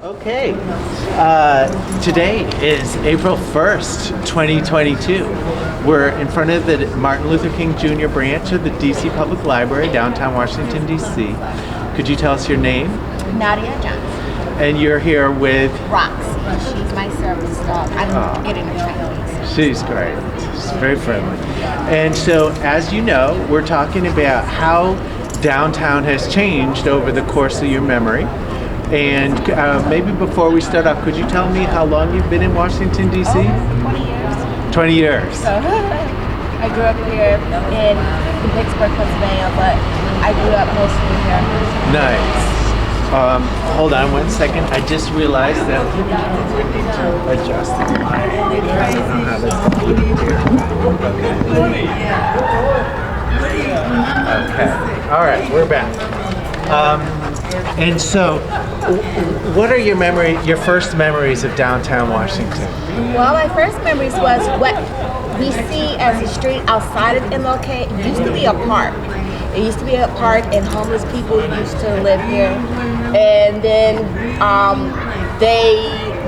Okay, today is April 1st, 2022. We're in front of the Martin Luther King Jr. branch of the D.C. Public Library, downtown Washington, D.C. Could you tell us your name? Nadia Johnson. And you're here with? Roxy. She's my service dog. I'm getting a training. She's great. She's very friendly. And so, as you know, we're talking about how downtown has changed over the course of your memory. And maybe before we start off, could you tell me how long you've been in Washington, D.C.? 20 years. 20 years. So, I grew up here in Pittsburgh, Pennsylvania, but I grew up mostly here. Nice. Hold on one second. I just realized that we need to adjust the mic. Okay. All right, we're back. And so, what are your first memories of downtown Washington? Well, my first memories was what we see as a street outside of MLK. It used to be a park. It used to be a park, and homeless people used to live here. And then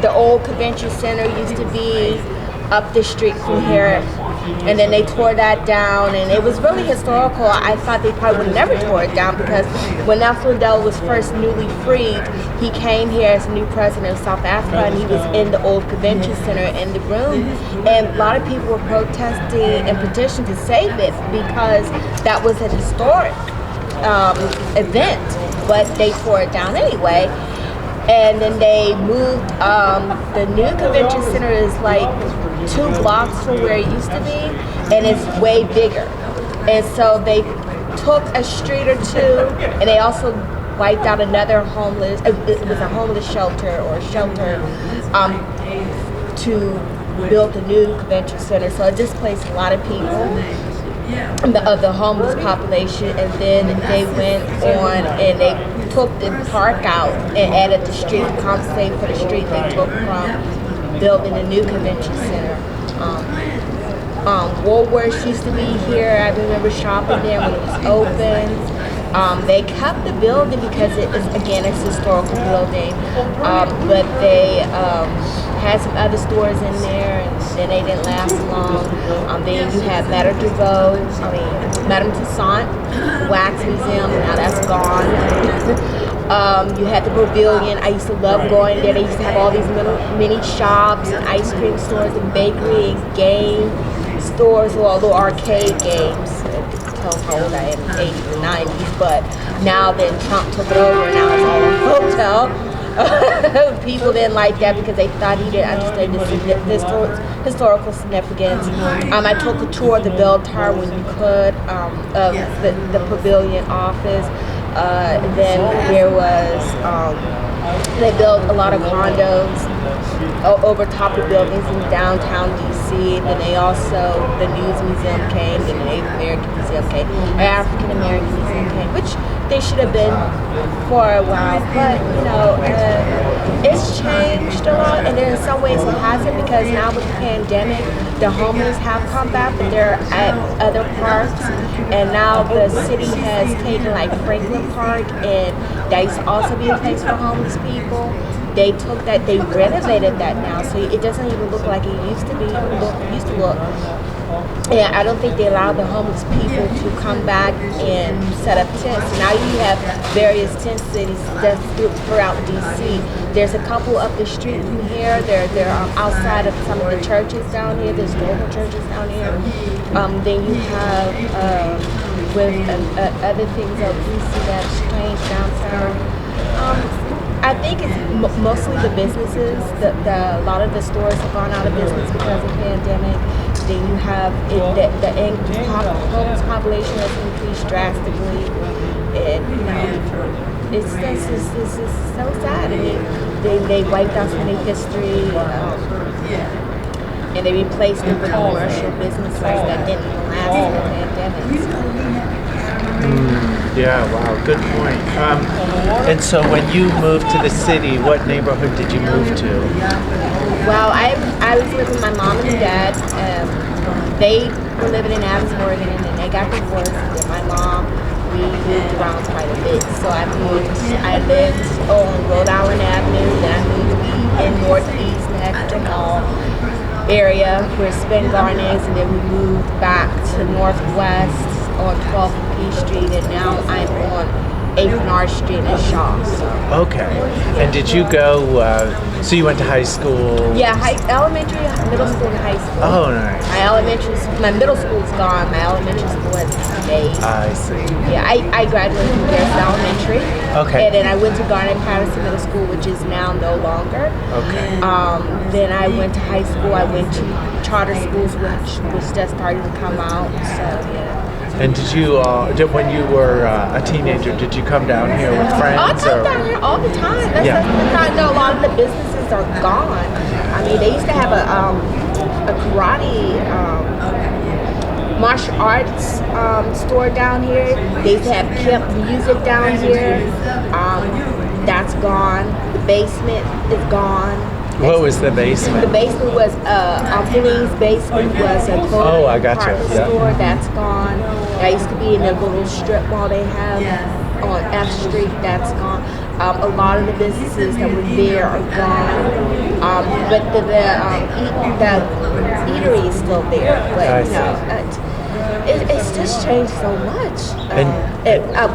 the old convention center used to be up the street from here. And then they tore that down, and it was really historical. I thought they probably would never tore it down because when Nelson Mandela was first newly freed, he came here as a new president of South Africa, and he was in the old convention center in the room. And a lot of people were protesting and petitioning to save it because that was an historic event, but they tore it down anyway. And then they moved, the new convention center is like 2 blocks from where it used to be, and it's way bigger. And so they took a street or two, and they also wiped out another homeless, it was a homeless shelter or shelter, to build a new convention center. So it displaced a lot of people of the homeless population, and then they went on and they took the park out and added the street, compensated for the street they took from building a new convention center. Woolworths used to be here. I remember shopping there when it was open. They kept the building because it is, again, it's a historical building, but they had some other stores in there, and then they didn't last long. Then you had Madame Tussauds Wax Museum, now that's gone. You had the Pavilion. I used to love going there. They used to have all these little mini shops and ice cream stores and bakery and game stores, all the arcade games. Tell how old I am, 80s and 90s, but now then Trump took it over, and now it's all a hotel. People didn't like that because they thought he didn't understand the historical significance. I took a tour of the bell tower when you could, of the Pavilion office. Then there was, they built a lot of condos over top of buildings in downtown D.C. Then they also, the News Museum came, then the Native American Museum came, African American Museum came, which they should have been for a while. But, you know, it's changed a lot, and in some ways it hasn't, because now with the pandemic, the homeless have come back, but they're at other parks. And now the city has taken like Franklin Park, and that used to also be a place for homeless people. They took that, they renovated that now, so it doesn't even look like it used to be. Used to look. And I don't think they allow the homeless people to come back and set up tents. Now you have various tent cities that's throughout D.C. There's a couple up the street from here. They're outside of some of the churches down here. There's local churches down here. Then you have with other things that we see that's strange downtown. I think it's mostly the businesses. A lot of the stores have gone out of business because of the pandemic. Then you have the homeless population has increased drastically, and you know, it's so sad. I mean, they wiped out some of their history, and they replaced it with commercial businesses that didn't last in the pandemic. Yeah, wow, good point. And so when you moved to the city, what neighborhood did you move to? Well, I was living with my mom and dad. They were living in Adams, Oregon, and then they got divorced. And then my mom, we moved around quite a bit. So I lived on Rhode Island Avenue, then I area where Spin Garden is, and then we moved back to Northwest on 12th and P Street, and now I'm on 8th North Street in Shaw. So. Okay. And did you go, so you went to high school? Yeah, elementary, middle school, and high school. Oh, nice. My middle school's gone. My elementary school has stayed. I see. Yeah, I graduated from Garrison Elementary. Okay. And then I went to Garnet Patterson Middle School, which is now no longer. Okay. Then I went to high school. I went to charter schools, which was just starting to come out. So, yeah. And did you, when you were a teenager, did you come down here with friends? I come down here all the time. That's I know a lot of the businesses are gone. I mean, they used to have a karate, martial arts store down here. They used to have camp music down here. That's gone. The basement is gone. What was the basement? The basement was Philly's basement was a clothing department store. That's gone. I used to be in the little strip mall they have on F Street. That's gone. A lot of the businesses that were there are gone. But the eatery is still there. But it's just changed so much.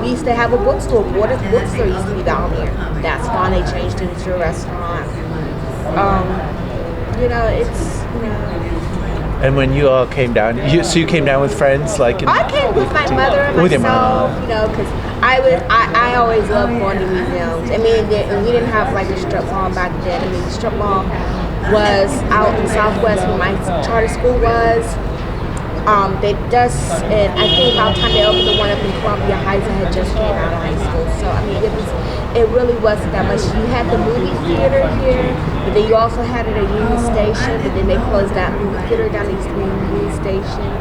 We used to have a bookstore. Waters Bookstore used to be down here. That's gone. They changed it into a restaurant. And when you all came down, so you came down with friends, like? I came with my mother and myself, because I always loved going to museums. I mean, we didn't have like a strip mall back then. I mean, the strip mall was out in Southwest where my charter school was. And I think about the time they opened the one up in Columbia Heights, I had just came out of high school. So I mean, it really wasn't that much. You had the movie theater here, but then you also had it at Union Station, but then they closed that movie theater down at Union Station.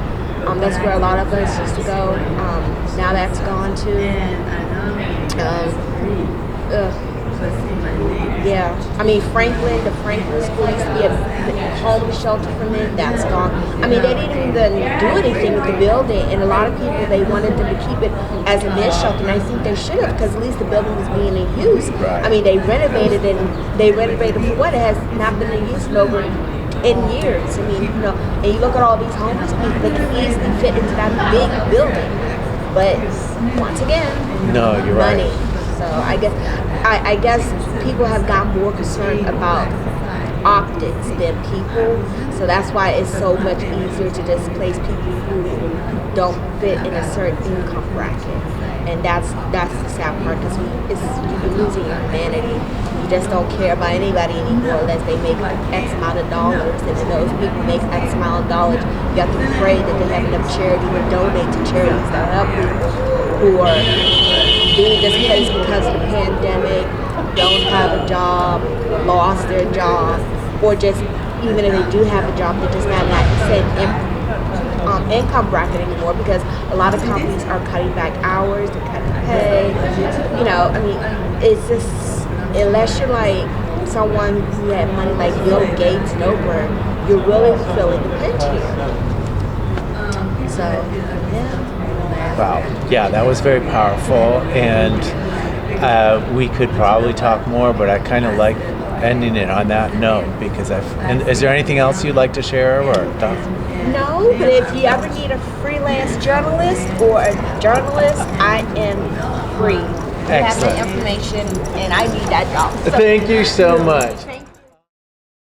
That's where a lot of us used to go. Now that's gone too. Yeah, I mean the Franklin School used to be a homeless shelter for men. That's gone. I mean, they didn't even do anything with the building, and a lot of people, they wanted them to keep it as a men's shelter, and I think they should have, because at least the building was being in use. Right. I mean, they renovated for what? It has not been in use in over 10 years. I mean, and you look at all these homeless people, they can easily fit into that big building, but once again, no, you're money. Right. So I guess people have gotten more concerned about optics than people. So that's why it's so much easier to displace people who don't fit in a certain income bracket. And that's the sad part, because you're losing your humanity. You just don't care about anybody anymore unless they make X amount of dollars. And when those people make X amount of dollars, you have to pray that they have enough charity to donate to charities that help people who are being displaced because of the pandemic, don't have a job, lost their job, or just, even if they do have a job, they're just not in that same income bracket anymore, because a lot of companies are cutting back hours, they're cutting pay. I mean, it's just, unless you're like someone who had money like Bill Gates and Oprah, you're really feeling the pinch here. So, yeah. Wow. Yeah, that was very powerful, and we could probably talk more, but I kind of like ending it on that note, because and is there anything else you'd like to share or talk? No, but if you ever need a freelance journalist or a journalist, I am free. You have the information, and I need that job. Thank you so much.